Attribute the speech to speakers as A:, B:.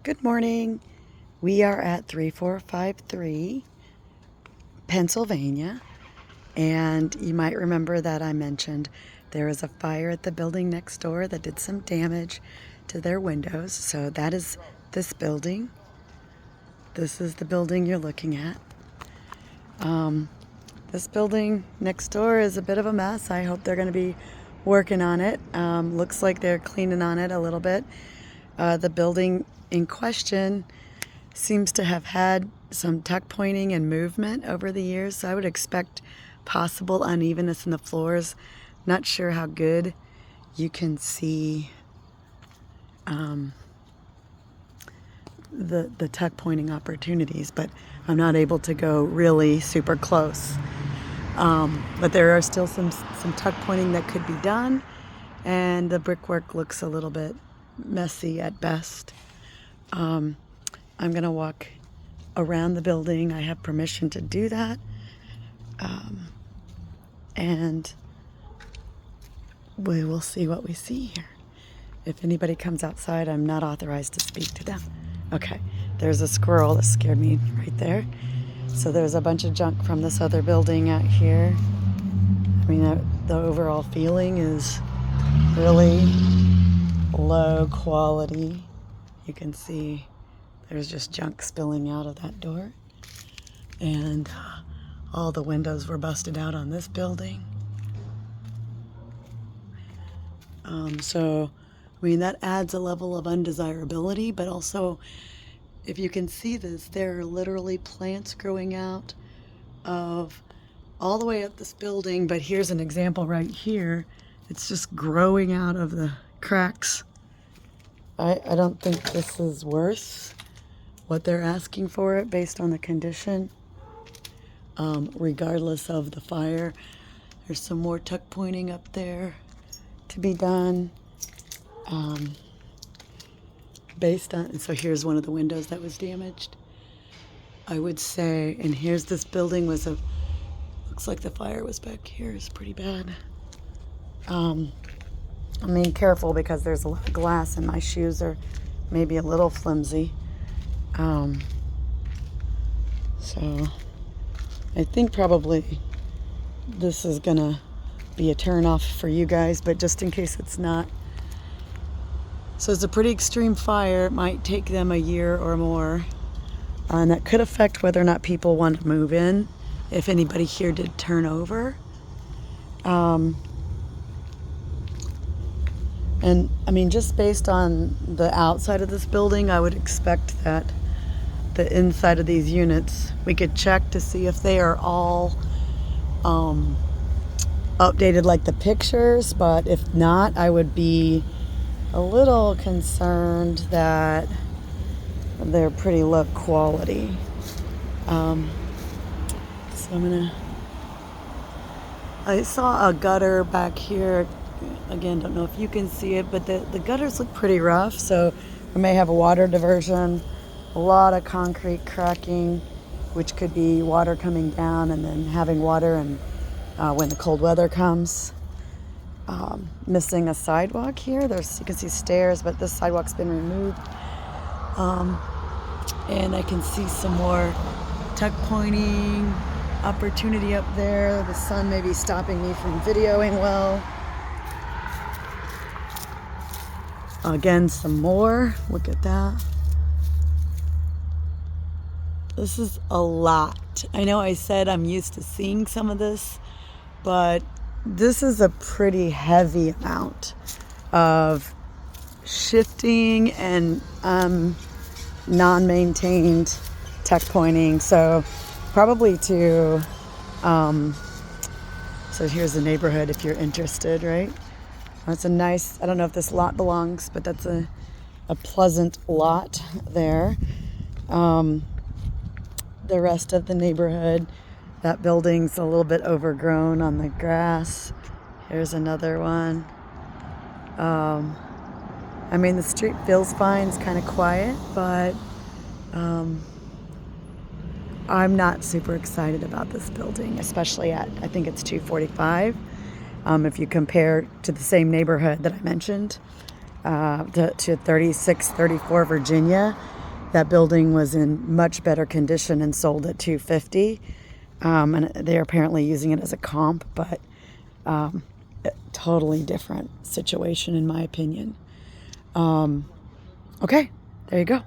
A: Good morning. We are at 3453 Pennsylvania, and you might remember that I mentioned there was a fire at the building next door that did some damage to their windows. So that is this building. This is the building you're looking at. This building next door is a bit of a mess. I hope they're going to be working on it. Looks like they're cleaning on it a little bit. The building in question seems to have had some tuck pointing and movement over the years, so I would expect possible unevenness in the floors. Not sure how good you can see the tuck pointing opportunities, but I'm not able to go really super close. But there are still some tuck pointing that could be done, and the brickwork looks a little bit messy at best. I'm gonna walk around the building. I have permission to do that, and we will see what we see here. If anybody comes outside, I'm not authorized to speak to them. Okay, there's a squirrel that scared me right there. So there's a bunch of junk from this other building out here. I mean, the overall feeling is really low quality. You can see there's just junk spilling out of that door. And all the windows were busted out on this building. So, I mean, that adds a level of undesirability, but also, if you can see this, there are literally plants growing out of all the way up this building, but here's an example right here. It's just growing out of the cracks. I don't think this is worth what they're asking for it based on the condition. Regardless of the fire, there's some more tuck pointing up there to be done. Based on, so here's one of the windows that was damaged. I would say, and here's this building looks like the fire was back here. It's pretty bad. I mean, careful because there's a lot of glass and my shoes are maybe a little flimsy. So I think probably this is gonna be a turn off for you guys, but just in case it's not. So it's a pretty extreme fire. It might take them a year or more. And that could affect whether or not people want to move in, if anybody here did turn over. And I mean, just based on the outside of this building, I would expect that the inside of these units, we could check to see if they are all updated like the pictures, but if not, I would be a little concerned that they're pretty low quality. So I saw a gutter back here. Again, don't know if you can see it, but the gutters look pretty rough, so we may have a water diversion, a lot of concrete cracking, which could be water coming down and then having water and when the cold weather comes. Missing a sidewalk here. You can see stairs, but this sidewalk's been removed. And I can see some more tuck pointing opportunity up there. The sun may be stopping me from videoing well. Again, some more. Look at that. This is a lot. I know I said I'm used to seeing some of this, but this is a pretty heavy amount of shifting and non-maintained tuck pointing. So probably so here's the neighborhood if you're interested, right? That's a nice, I don't know if this lot belongs, but that's a pleasant lot there. The rest of the neighborhood, that building's a little bit overgrown on the grass. Here's another one. I mean, the street feels fine. It's kind of quiet, but I'm not super excited about this building, especially at, I think it's 245. If you compare to the same neighborhood that I mentioned, to 3634 Virginia, that building was in much better condition and sold at $250. And they're apparently using it as a comp, but totally different situation in my opinion. Okay, there you go.